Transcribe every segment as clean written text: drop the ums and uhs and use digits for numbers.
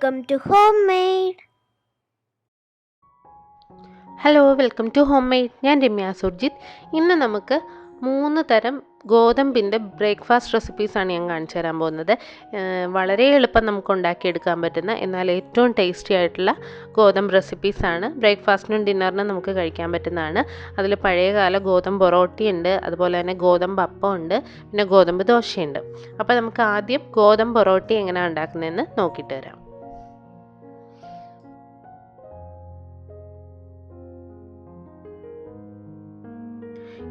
welcome to Homemade. Hello welcome to Homemade. ഞാൻ രമ്യ സുർജിത്ത്. ഇന്ന് നമുക്ക് 3 തരം ഗോതമ്പിൻ്റെ ബ്രേക്ക്ഫാസ്റ്റ് റെസിപ്പീസാണ് ഞാൻ കാണിച്ചു തരാൻ പോകുന്നത്. വളരെ എളുപ്പം നമുക്ക് ഉണ്ടാക്കിയെടുക്കാൻ പറ്റുന്ന എന്നാൽ ഏറ്റവും ടേസ്റ്റി ആയിട്ടുള്ള ഗോതമ്പ് റെസിപ്പീസാണ്. ബ്രേക്ക്ഫാസ്റ്റിനും ഡിന്നറിനും നമുക്ക് കഴിക്കാൻ പറ്റുന്നതാണ്. അതിൽ പഴയകാല ഗോതമ്പ് പൊറോട്ടയുണ്ട്, അതുപോലെ തന്നെ ഗോതമ്പ് അപ്പം ഉണ്ട്, പിന്നെ ഗോതമ്പ് ദോശയുണ്ട്. അപ്പോൾ നമുക്ക് ആദ്യം ഗോതമ്പ് പൊറോട്ടി എങ്ങനെയാണ് ഉണ്ടാക്കുന്നതെന്ന് നോക്കിയിട്ട് വരാം.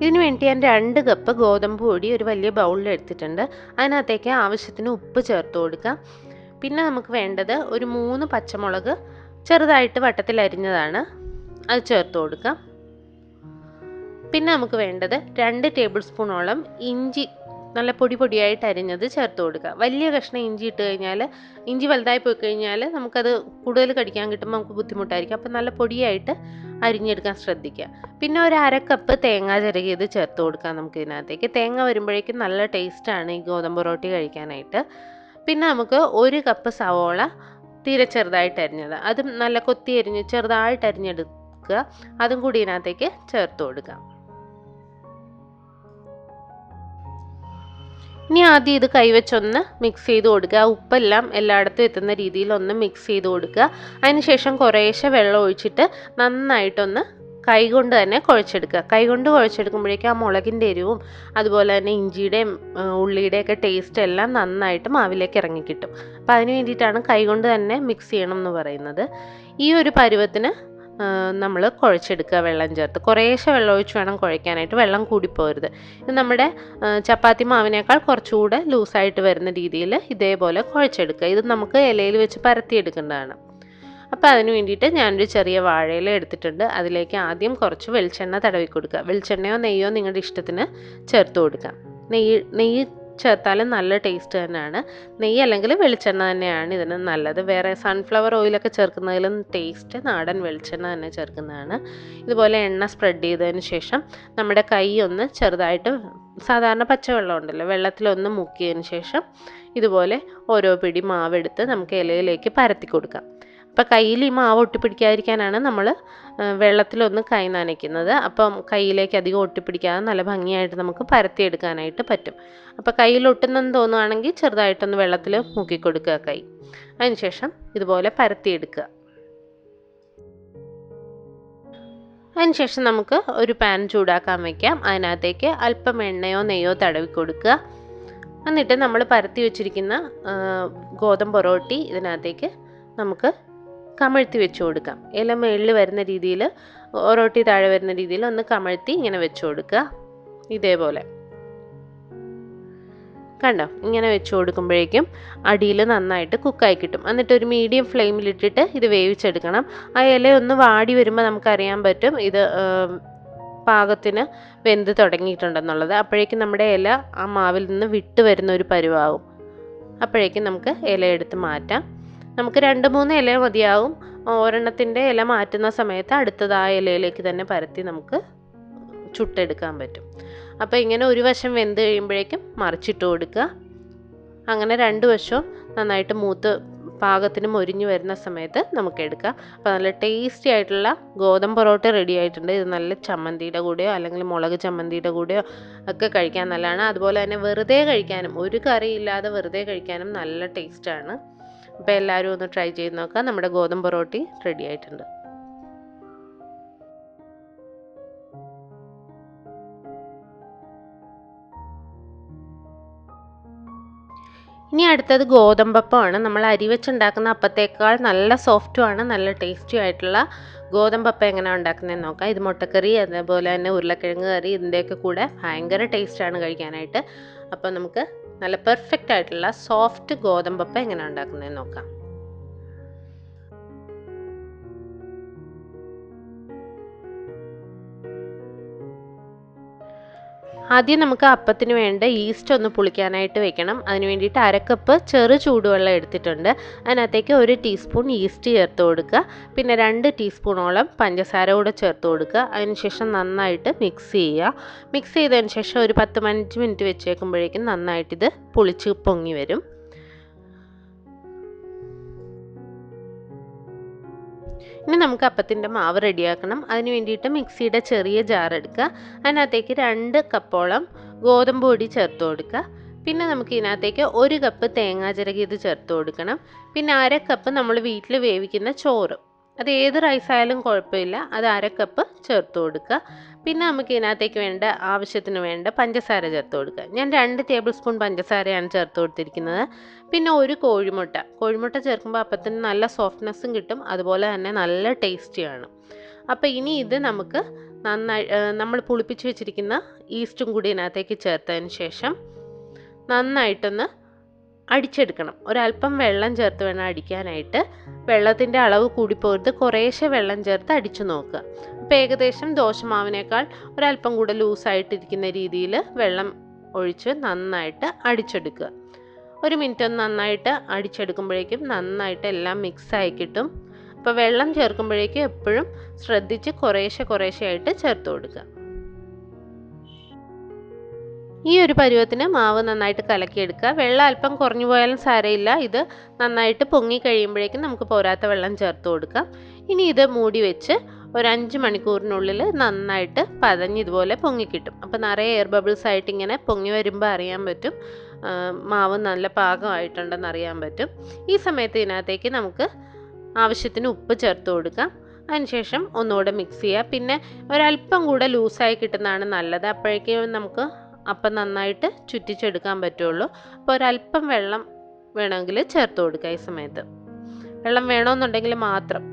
ഇതിന് വേണ്ടി ഞാൻ 2 കപ്പ് ഗോതമ്പ് പൊടി ഒരു വലിയ ബൗളിൽ എടുത്തിട്ടുണ്ട്. അതിനകത്തേക്ക് ആവശ്യത്തിന് ഉപ്പ് ചേർത്ത് കൊടുക്കാം. പിന്നെ നമുക്ക് വേണ്ടത് ഒരു 3 പച്ചമുളക് ചെറുതായിട്ട് വട്ടത്തിൽ അരിഞ്ഞതാണ്, അത് ചേർത്ത് കൊടുക്കാം. പിന്നെ നമുക്ക് വേണ്ടത് 2 ടേബിൾ സ്പൂണോളം ഇഞ്ചി നല്ല പൊടിയായിട്ട് അരിഞ്ഞത് ചേർത്ത് കൊടുക്കുക. വലിയ കഷ്ണം ഇഞ്ചി ഇട്ട് കഴിഞ്ഞാൽ, ഇഞ്ചി വലുതായി പോയി കഴിഞ്ഞാൽ നമുക്കത് കൂടുതൽ കടിക്കാൻ കിട്ടുമ്പോൾ നമുക്ക് ബുദ്ധിമുട്ടായിരിക്കും. അപ്പം നല്ല പൊടിയായിട്ട് അരിഞ്ഞെടുക്കാൻ ശ്രദ്ധിക്കുക. പിന്നെ ഒരു 1/2 കപ്പ് തേങ്ങ ചിരകിയത് ചേർത്ത് കൊടുക്കാം നമുക്ക് ഇതിനകത്തേക്ക്. തേങ്ങ വരുമ്പോഴേക്കും നല്ല ടേസ്റ്റാണ് ഈ ഗോതമ്പ് പൊറോട്ടി കഴിക്കാനായിട്ട്. പിന്നെ നമുക്ക് 1 കപ്പ് സവോള തീരെ ചെറുതായിട്ട് അരിഞ്ഞത്, അതും നല്ല കൊത്തി അരിഞ്ഞ് ചെറുതായിട്ട് അരിഞ്ഞെടുക്കുക, അതും കൂടി ഇതിനകത്തേക്ക് ചേർത്ത് കൊടുക്കാം. ഇനി ആദ്യം ഇത് കൈവച്ചൊന്ന് മിക്സ് ചെയ്ത് കൊടുക്കുക. ഉപ്പെല്ലാം എല്ലായിടത്തും എത്തുന്ന രീതിയിൽ ഒന്ന് മിക്സ് ചെയ്ത് കൊടുക്കുക. അതിനുശേഷം കുറേശ്ശെ വെള്ളം ഒഴിച്ചിട്ട് നന്നായിട്ടൊന്ന് കൈകൊണ്ട് തന്നെ കുഴച്ചെടുക്കുക. കൈകൊണ്ട് കുഴച്ചെടുക്കുമ്പോഴേക്കും ആ മുളകിൻ്റെ എരിവും അതുപോലെ തന്നെ ഇഞ്ചിയുടെയും ഉള്ളിയുടെയൊക്കെ ടേസ്റ്റ് എല്ലാം നന്നായിട്ട് മാവിലേക്ക് ഇറങ്ങിക്കിട്ടും. അപ്പം അതിന് വേണ്ടിയിട്ടാണ് കൈകൊണ്ട് തന്നെ മിക്സ് ചെയ്യണം എന്ന് പറയുന്നത്. ഈ ഒരു പരുവത്തിന് നമ്മൾ കുഴച്ചെടുക്കുക വെള്ളം ചേർത്ത്. കുറേശ്ശെ വെള്ളം ഒഴിച്ച് വേണം കുഴയ്ക്കാനായിട്ട്, വെള്ളം കൂടിപ്പോരുത്. ഇത് നമ്മുടെ ചപ്പാത്തി മാവിനേക്കാൾ കുറച്ചുകൂടെ ലൂസായിട്ട് വരുന്ന രീതിയിൽ ഇതേപോലെ കുഴച്ചെടുക്കുക. ഇത് നമുക്ക് ഇലയിൽ വെച്ച് പരത്തിയെടുക്കേണ്ടതാണ്. അപ്പോൾ അതിന് വേണ്ടിയിട്ട് ഞാനൊരു ചെറിയ വാഴയില എടുത്തിട്ടുണ്ട്. അതിലേക്ക് ആദ്യം കുറച്ച് വെളിച്ചെണ്ണ തടവി കൊടുക്കുക. വെളിച്ചെണ്ണയോ നെയ്യോ നിങ്ങളുടെ ഇഷ്ടത്തിന് ചേർത്ത് കൊടുക്കാം. നെയ്യ് ചേർത്താലും നല്ല ടേസ്റ്റ് തന്നെയാണ്. നെയ്യ് അല്ലെങ്കിൽ വെളിച്ചെണ്ണ തന്നെയാണ് ഇതിന് നല്ലത്. വേറെ സൺഫ്ലവർ ഓയിലൊക്കെ ചേർക്കുന്നതിലും ടേസ്റ്റ് നാടൻ വെളിച്ചെണ്ണ തന്നെ ചേർക്കുന്നതാണ്. ഇതുപോലെ എണ്ണ സ്പ്രെഡ് ചെയ്തതിന് ശേഷം നമ്മുടെ കൈ ഒന്ന് ചെറുതായിട്ട്, സാധാരണ പച്ചവെള്ളം ഉണ്ടല്ലോ, വെള്ളത്തിലൊന്ന് മുക്കിയതിന് ശേഷം ഇതുപോലെ ഓരോ പിടി മാവെടുത്ത് നമുക്ക് ഇലയിലേക്ക് പരത്തി കൊടുക്കാം. അപ്പോൾ കയ്യിൽ ഈ മാവ് ഒട്ടിപ്പിടിക്കാതിരിക്കാനാണ് നമ്മൾ വെള്ളത്തിലൊന്ന് കൈ നനയ്ക്കുന്നത്. അപ്പം കയ്യിലേക്ക് അധികം ഒട്ടിപ്പിടിക്കാതെ നല്ല ഭംഗിയായിട്ട് നമുക്ക് പരത്തിയെടുക്കാനായിട്ട് പറ്റും. അപ്പോൾ കയ്യിൽ ഒട്ടുന്നെന്ന് തോന്നുകയാണെങ്കിൽ ചെറുതായിട്ടൊന്ന് വെള്ളത്തിൽ മുക്കി കൊടുക്കുക കൈ. അതിനുശേഷം ഇതുപോലെ പരത്തിയെടുക്കുക. അതിനുശേഷം നമുക്ക് ഒരു പാൻ ചൂടാക്കാൻ വയ്ക്കാം. അതിനകത്തേക്ക് അല്പം എണ്ണയോ നെയ്യോ തടവി കൊടുക്കുക. എന്നിട്ട് നമ്മൾ പരത്തി വെച്ചിരിക്കുന്ന ഗോതമ്പ് പൊറോട്ടി ഇതിനകത്തേക്ക് നമുക്ക് കമഴ്ത്തി വെച്ച് കൊടുക്കാം. ഇല മേളിൽ വരുന്ന രീതിയിൽ, ഒറോട്ടി താഴെ വരുന്ന രീതിയിൽ ഒന്ന് കമഴ്ത്തി ഇങ്ങനെ വെച്ച് കൊടുക്കുക. ഇതേപോലെ കണ്ടോ, ഇങ്ങനെ വെച്ച് കൊടുക്കുമ്പോഴേക്കും അടിയിൽ നന്നായിട്ട് കുക്കായി കിട്ടും. എന്നിട്ട് ഒരു മീഡിയം ഫ്ലെയിമിലിട്ടിട്ട് ഇത് വേവിച്ചെടുക്കണം. ആ ഇല ഒന്ന് വാടി വരുമ്പോൾ നമുക്കറിയാൻ പറ്റും ഇത് പാകത്തിന് വെന്ത് തുടങ്ങിയിട്ടുണ്ടെന്നുള്ളത്. അപ്പോഴേക്കും നമ്മുടെ ഇല ആ മാവിൽ നിന്ന് വിട്ട് വരുന്ന ഒരു പരുവാകും. അപ്പോഴേക്കും നമുക്ക് ഇല എടുത്ത് മാറ്റാം. നമുക്ക് 2-3 ഇല മതിയാവും. ഒരെണ്ണത്തിൻ്റെ ഇല മാറ്റുന്ന സമയത്ത് അടുത്തത് ആ ഇലയിലേക്ക് തന്നെ പരത്തി നമുക്ക് ചുട്ടെടുക്കാൻ പറ്റും. അപ്പോൾ ഇങ്ങനെ ഒരു വശം വെന്ത് കഴിയുമ്പോഴേക്കും മറിച്ചിട്ട് കൊടുക്കുക. അങ്ങനെ 2 വശവും നന്നായിട്ട് മൂത്ത് പാകത്തിന് മൊരിഞ്ഞ് വരുന്ന സമയത്ത് നമുക്ക് എടുക്കാം. അപ്പോൾ നല്ല ടേസ്റ്റി ആയിട്ടുള്ള ഗോതമ്പ് പൊറോട്ട റെഡി ആയിട്ടുണ്ട്. ഇത് നല്ല ചമ്മന്തിയുടെ കൂടെയോ അല്ലെങ്കിൽ മുളക് ചമ്മന്തിയുടെ കൂടെയോ ഒക്കെ കഴിക്കാൻ നല്ലതാണ്. അതുപോലെ തന്നെ വെറുതെ കഴിക്കാനും, ഒരു കറി ഇല്ലാതെ വെറുതെ കഴിക്കാനും നല്ല ടേസ്റ്റാണ്. അപ്പോൾ എല്ലാവരും ഒന്ന് ട്രൈ ചെയ്ത് നോക്കാം. നമ്മുടെ ഗോതമ്പ് പൊറോട്ടി റെഡി ആയിട്ടുണ്ട്. ഇനി അടുത്തത് ഗോതമ്പപ്പമാണ്. നമ്മൾ അരി വെച്ചുണ്ടാക്കുന്ന അപ്പത്തേക്കാൾ നല്ല സോഫ്റ്റുമാണ്, നല്ല ടേസ്റ്റി ആയിട്ടുള്ള ഗോതമ്പപ്പം എങ്ങനെയാണ് ഉണ്ടാക്കുന്നതെന്ന് നോക്കാം. ഇത് മുട്ടക്കറി, അതേപോലെ തന്നെ ഉരുളക്കിഴങ്ങ് കറി, ഇതിൻ്റെയൊക്കെ കൂടെ ഭയങ്കര ടേസ്റ്റാണ് കഴിക്കാനായിട്ട്. അപ്പോൾ നമുക്ക് നല്ല പെർഫെക്റ്റ് ആയിട്ടുള്ള സോഫ്റ്റ് ഗോതമ്പപ്പം എങ്ങനെയാണ് ഉണ്ടാക്കുന്നതെന്ന് നോക്കാം. ആദ്യം നമുക്ക് അപ്പത്തിന് വേണ്ട ഈസ്റ്റ് ഒന്ന് പുളിക്കാനായിട്ട് വെക്കണം. അതിന് വേണ്ടിയിട്ട് 1/2 കപ്പ് ചെറു ചൂടുവെള്ളം എടുത്തിട്ടുണ്ട്. അതിനകത്തേക്ക് 1 ടീസ്പൂൺ ഈസ്റ്റ് ചേർത്ത് കൊടുക്കുക. പിന്നെ 2 ടീസ്പൂണോളം പഞ്ചസാര കൂടെ ചേർത്ത് കൊടുക്കുക. അതിനുശേഷം നന്നായിട്ട് മിക്സ് ചെയ്യുക. മിക്സ് ചെയ്തതിന് ശേഷം ഒരു 10-15 മിനിറ്റ് വെച്ചേക്കുമ്പോഴേക്കും നന്നായിട്ടിത് പുളിച്ച് പൊങ്ങി വരും. ഇനി നമുക്ക് അപ്പത്തിൻ്റെ മാവ് റെഡിയാക്കണം. അതിന് വേണ്ടിയിട്ട് മിക്സിയുടെ ചെറിയ ജാർ എടുക്കുക. അതിനകത്തേക്ക് 2 കപ്പോളം ഗോതമ്പ് പൊടി ചേർത്ത് കൊടുക്കുക. പിന്നെ നമുക്ക് ഇതിനകത്തേക്ക് 1 കപ്പ് തേങ്ങാ ചിരകിയത് ചേർത്ത് കൊടുക്കണം. പിന്നെ 1/2 കപ്പ് നമ്മൾ വീട്ടിൽ വേവിക്കുന്ന ചോറ്, അത് ഏത് റൈസ് ആയാലും കുഴപ്പമില്ല, അത് 1/2 കപ്പ് ചേർത്ത് കൊടുക്കുക. പിന്നെ നമുക്ക് ഇതിനകത്തേക്ക് ആവശ്യത്തിന് വേണ്ട പഞ്ചസാര ചേർത്ത് കൊടുക്കുക. ഞാൻ 2 ടേബിൾ സ്പൂൺ പഞ്ചസാരയാണ് ചേർത്ത് കൊടുത്തിരിക്കുന്നത്. പിന്നെ 1 കോഴിമുട്ട ചേർക്കുമ്പോൾ അപ്പത്തിന് നല്ല സോഫ്റ്റ്നെസ്സും കിട്ടും, അതുപോലെ തന്നെ നല്ല ടേസ്റ്റിയാണ്. അപ്പോൾ ഇനി ഇത് നമുക്ക് നന്നായി നമ്മൾ പുളിപ്പിച്ച് വെച്ചിരിക്കുന്ന ഈസ്റ്റും കൂടി ഇതിനകത്തേക്ക് ചേർത്തതിന് ശേഷം നന്നായിട്ടൊന്ന് അടിച്ചെടുക്കണം. ഒരല്പം വെള്ളം ചേർത്ത് വേണം അടിക്കാനായിട്ട്. വെള്ളത്തിൻ്റെ അളവ് കൂടിപ്പോയിട്ട് കുറേശ്ശെ വെള്ളം ചേർത്ത് അടിച്ചു നോക്കുക. അപ്പോൾ ഏകദേശം ദോശമാവിനേക്കാൾ ഒരല്പം കൂടെ ലൂസായിട്ടിരിക്കുന്ന രീതിയിൽ വെള്ളം ഒഴിച്ച് നന്നായിട്ട് അടിച്ചെടുക്കുക. 1 മിനിറ്റ് ഒന്ന് നന്നായിട്ട് അടിച്ചെടുക്കുമ്പോഴേക്കും നന്നായിട്ട് എല്ലാം മിക്സായി കിട്ടും. അപ്പോൾ വെള്ളം ചേർക്കുമ്പോഴേക്കും എപ്പോഴും ശ്രദ്ധിച്ച് കുറേശ്ശെ ആയിട്ട് ചേർത്ത് കൊടുക്കുക. ഈ ഒരു പരുവത്തിന് മാവ് നന്നായിട്ട് കലക്കിയെടുക്കുക. വെള്ളം അല്പം കുറഞ്ഞു പോയാലും സാരമില്ല, ഇത് നന്നായിട്ട് പൊങ്ങി കഴിയുമ്പോഴേക്കും നമുക്ക് പോരാത്ത വെള്ളം ചേർത്ത് കൊടുക്കാം. ഇനി ഇത് മൂടി വെച്ച് ഒരു 5 മണിക്കൂറിനുള്ളിൽ നന്നായിട്ട് പതഞ്ഞ് ഇതുപോലെ പൊങ്ങിക്കിട്ടും. അപ്പോൾ നിറയെ എയർ ബബിൾസ് ആയിട്ട് ഇങ്ങനെ പൊങ്ങി വരുമ്പോൾ അറിയാൻ പറ്റും മാവ് നല്ല പാകമായിട്ടുണ്ടെന്ന് അറിയാൻ പറ്റും. ഈ സമയത്ത് ഇതിനകത്തേക്ക് നമുക്ക് ആവശ്യത്തിന് ഉപ്പ് ചേർത്ത് കൊടുക്കാം. അതിനുശേഷം ഒന്നുകൂടെ മിക്സ് ചെയ്യുക. പിന്നെ ഒരല്പം കൂടെ ലൂസായി കിട്ടുന്നതാണ് നല്ലത്, അപ്പോഴേക്കും നമുക്ക് അപ്പം നന്നായിട്ട് ചുറ്റിച്ചെടുക്കാൻ പറ്റുള്ളൂ. അപ്പോൾ ഒരല്പം വെള്ളം വേണമെങ്കിൽ ചേർത്ത് കൊടുക്കുക. ഈ സമയത്ത് വെള്ളം വേണമെന്നുണ്ടെങ്കിൽ മാത്രം,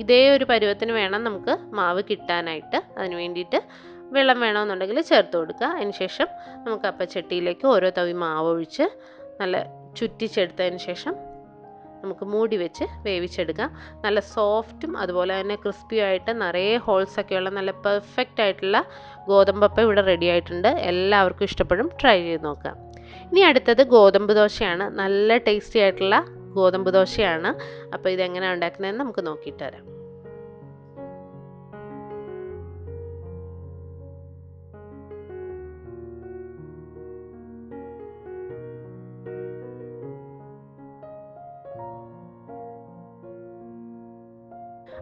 ഇതേ ഒരു പരുവത്തിന് വേണം നമുക്ക് മാവ് കിട്ടാനായിട്ട്. അതിന് വേണ്ടിയിട്ട് വെള്ളം വേണമെന്നുണ്ടെങ്കിൽ ചേർത്ത് കൊടുക്കുക. അതിനുശേഷം നമുക്ക് അപ്പച്ചട്ടിയിലേക്ക് ഓരോ തവി മാവ് ഒഴിച്ച് നല്ല ചുറ്റിച്ചെടുത്തതിന് ശേഷം നമുക്ക് മൂടി വെച്ച് വേവിച്ചെടുക്കാം. നല്ല സോഫ്റ്റും അതുപോലെ തന്നെ ക്രിസ്പി ആയിട്ട് നിറയെ ഹോൾസൊക്കെയുള്ള നല്ല പെർഫെക്റ്റ് ആയിട്ടുള്ള ഗോതമ്പപ്പം ഇവിടെ റെഡി ആയിട്ടുണ്ട്. എല്ലാവർക്കും ഇഷ്ടപ്പെടും, ട്രൈ ചെയ്ത് നോക്കാം. ഇനി അടുത്തത് ഗോതമ്പ് ദോശയാണ്. നല്ല ടേസ്റ്റി ആയിട്ടുള്ള ഗോതമ്പ് ദോശയാണ്. അപ്പോൾ ഇതെങ്ങനെയാണ് ഉണ്ടാക്കുന്നതെന്ന് നമുക്ക് നോക്കിയിട്ട് വരാം.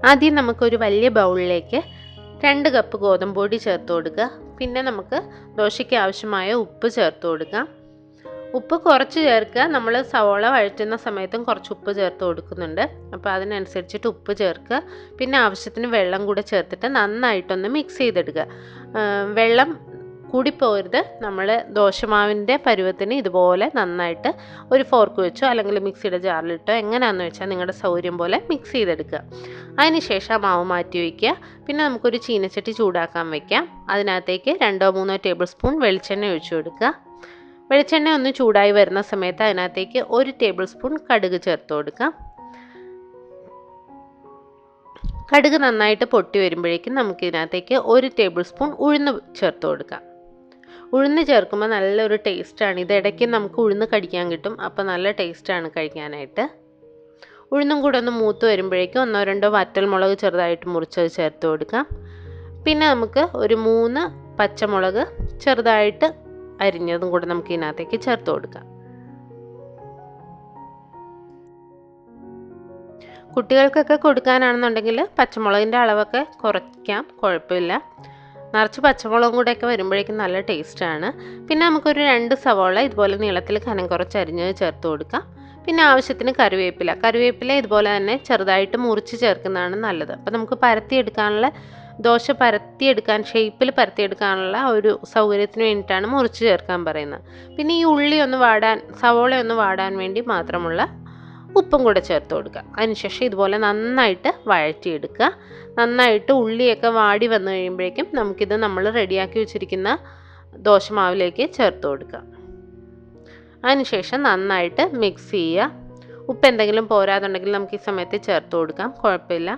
ആദ്യം നമുക്കൊരു വലിയ ബൗളിലേക്ക് 2 കപ്പ് ഗോതമ്പ് പൊടി ചേർത്ത് കൊടുക്കുക. പിന്നെ നമുക്ക് ദോശയ്ക്ക് ആവശ്യമായ ഉപ്പ് ചേർത്ത് കൊടുക്കാം. ഉപ്പ് കുറച്ച് ചേർക്കുക. നമ്മൾ സവോള വഴറ്റുന്ന സമയത്തും കുറച്ച് ഉപ്പ് ചേർത്ത് കൊടുക്കുന്നുണ്ട്, അപ്പോൾ അതിനനുസരിച്ചിട്ട് ഉപ്പ് ചേർക്കുക. പിന്നെ ആവശ്യത്തിന് വെള്ളം കൂടെ ചേർത്തിട്ട് നന്നായിട്ടൊന്ന് മിക്സ് ചെയ്തെടുക്കുക. വെള്ളം കൂടിപ്പോകരുത്. നമ്മൾ ദോശമാവിൻ്റെ പരുവത്തിന് ഇതുപോലെ നന്നായിട്ട് ഒരു ഫോർക്ക് വെച്ചോ അല്ലെങ്കിൽ മിക്സിയുടെ ജാറിലിട്ടോ എങ്ങനെയാണെന്ന് വെച്ചാൽ നിങ്ങളുടെ സൗകര്യം പോലെ മിക്സ് ചെയ്തെടുക്കുക. അതിനുശേഷം മാവ് മാറ്റി വയ്ക്കുക. പിന്നെ നമുക്കൊരു ചീനച്ചട്ടി ചൂടാക്കാൻ വയ്ക്കാം. അതിനകത്തേക്ക് 2-3 ടേബിൾ സ്പൂൺ വെളിച്ചെണ്ണ ഒഴിച്ചു കൊടുക്കുക. വെളിച്ചെണ്ണ ഒന്ന് ചൂടായി വരുന്ന സമയത്ത് അതിനകത്തേക്ക് 1 ടേബിൾ സ്പൂൺ കടുക് ചേർത്ത് കൊടുക്കാം. കടുക് നന്നായിട്ട് പൊട്ടി വരുമ്പോഴേക്കും നമുക്ക് ഇതിനകത്തേക്ക് 1 ടേബിൾ സ്പൂൺ ഉഴുന്ന് ചേർത്ത് കൊടുക്കാം. ഉഴുന്ന് ചേർക്കുമ്പോൾ നല്ലൊരു ടേസ്റ്റാണ്. ഇത് ഇടയ്ക്ക് നമുക്ക് ഉഴുന്ന് കടിക്കാൻ കിട്ടും, അപ്പോൾ നല്ല ടേസ്റ്റാണ് കഴിക്കാനായിട്ട്. ഉഴുന്നും കൂടെ ഒന്ന് മൂത്ത് വരുമ്പോഴേക്കും 1-2 വറ്റൽമുളക് ചെറുതായിട്ട് മുറിച്ചത് ചേർത്ത് കൊടുക്കാം. പിന്നെ നമുക്ക് ഒരു 3 പച്ചമുളക് ചെറുതായിട്ട് അരിഞ്ഞതും കൂടെ നമുക്ക് ഇതിനകത്തേക്ക് ചേർത്ത് കൊടുക്കാം. കുട്ടികൾക്കൊക്കെ കൊടുക്കാനാണെന്നുണ്ടെങ്കിൽ പച്ചമുളകിൻ്റെ അളവൊക്കെ കുറയ്ക്കാം, കുഴപ്പമില്ല. നിറച്ച് പച്ചമുളകും കൂടെയൊക്കെ വരുമ്പോഴേക്കും നല്ല ടേസ്റ്റാണ്. പിന്നെ നമുക്കൊരു 2 സവോള ഇതുപോലെ നീളത്തിൽ കനം കുറച്ച് അരിഞ്ഞത് ചേർത്ത് കൊടുക്കാം. പിന്നെ ആവശ്യത്തിന് കറിവേപ്പില ഇതുപോലെ തന്നെ ചെറുതായിട്ട് മുറിച്ച് ചേർക്കുന്നതാണ് നല്ലത്. അപ്പോൾ നമുക്ക് ദോശ പരത്തിയെടുക്കാൻ ഷേപ്പിൽ പരത്തിയെടുക്കാനുള്ള ഒരു സൗകര്യത്തിന് വേണ്ടിയിട്ടാണ് മുറിച്ച് ചേർക്കാൻ പറയുന്നത്. പിന്നെ ഈ സവോള ഒന്ന് വാടാൻ വേണ്ടി മാത്രമുള്ള ഉപ്പും കൂടെ ചേർത്ത് കൊടുക്കുക. അതിനുശേഷം ഇതുപോലെ നന്നായിട്ട് വഴറ്റിയെടുക്കുക. നന്നായിട്ട് ഉള്ളിയൊക്കെ വാടി വന്നു കഴിയുമ്പോഴേക്കും നമുക്കിത് നമ്മൾ റെഡിയാക്കി വെച്ചിരിക്കുന്ന ദോശമാവിലേക്ക് ചേർത്ത് കൊടുക്കുക. അതിനുശേഷം നന്നായിട്ട് മിക്സ് ചെയ്യുക. ഉപ്പ് എന്തെങ്കിലും പോരാതുണ്ടെങ്കിൽ നമുക്ക് ഈ സമയത്ത് ചേർത്ത് കൊടുക്കാം, കുഴപ്പമില്ല.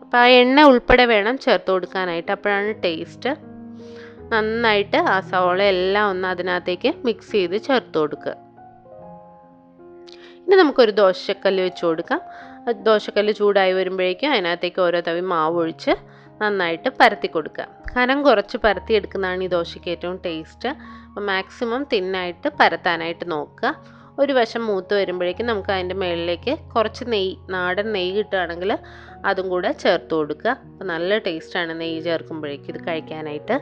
അപ്പോൾ ആ എണ്ണ ഉൾപ്പെടെ വേണം ചേർത്ത് കൊടുക്കാനായിട്ട്, അപ്പോഴാണ് ടേസ്റ്റ്. നന്നായിട്ട് ആ സവോള എല്ലാം ഒന്ന് അതിനകത്തേക്ക് മിക്സ് ചെയ്ത് ചേർത്ത് കൊടുക്കുക. ഇനി നമുക്കൊരു ദോശക്കല്ല് വെച്ച് കൊടുക്കാം. ദോശക്കല്ല് ചൂടായി വരുമ്പോഴേക്കും അതിനകത്തേക്ക് ഓരോ തവി മാവ് ഒഴിച്ച് നന്നായിട്ട് പരത്തി കൊടുക്കുക. കനം കുറച്ച് പരത്തി എടുക്കുന്നതാണ് ഈ ദോശയ്ക്ക് ഏറ്റവും ടേസ്റ്റ്. അപ്പോൾ മാക്സിമം തിന്നായിട്ട് പരത്താനായിട്ട് നോക്കുക. ഒരു വശം മൂത്ത് വരുമ്പോഴേക്കും നമുക്ക് അതിൻ്റെ മുകളിലേക്ക് കുറച്ച് നെയ്യ്, നാടൻ നെയ്യ് കിട്ടുകയാണെങ്കിൽ അതും കൂടെ ചേർത്ത് കൊടുക്കുക. അപ്പോൾ നല്ല ടേസ്റ്റാണ് നെയ്യ് ചേർക്കുമ്പോഴേക്കും ഇത് കഴിക്കാനായിട്ട്.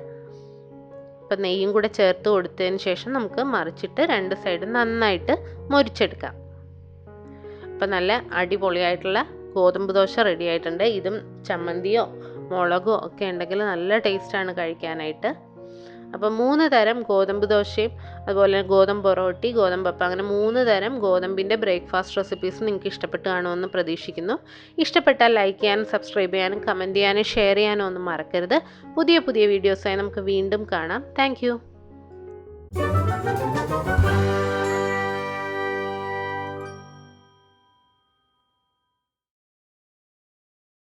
അപ്പോൾ നെയ്യും കൂടെ ചേർത്ത് കൊടുത്തതിന് ശേഷം നമുക്ക് മറിച്ചിട്ട് 2 സൈഡും നന്നായിട്ട് മൊരിച്ചെടുക്കാം. അപ്പോൾ നല്ല അടിപൊളിയായിട്ടുള്ള ഗോതമ്പ് ദോശ റെഡി ആയിട്ടുണ്ട്. ഇതും ചമ്മന്തിയോ മുളകോ ഒക്കെ ഉണ്ടെങ്കിൽ നല്ല ടേസ്റ്റാണ് കഴിക്കാനായിട്ട്. അപ്പോൾ 3 തരം ഗോതമ്പ് ദോശയും അതുപോലെ ഗോതമ്പ് പൊറോട്ടി, ഗോതമ്പപ്പം, അങ്ങനെ 3 തരം ഗോതമ്പിൻ്റെ ബ്രേക്ക്ഫാസ്റ്റ് റെസിപ്പീസ് നിങ്ങൾക്ക് ഇഷ്ടപ്പെട്ട് കാണുമെന്ന് പ്രതീക്ഷിക്കുന്നു. ഇഷ്ടപ്പെട്ടാൽ ലൈക്ക് ചെയ്യാനും സബ്സ്ക്രൈബ് ചെയ്യാനും കമൻറ്റ് ചെയ്യാനും ഷെയർ ചെയ്യാനും ഒന്നും മറക്കരുത്. പുതിയ വീഡിയോസായി നമുക്ക് വീണ്ടും കാണാം. താങ്ക്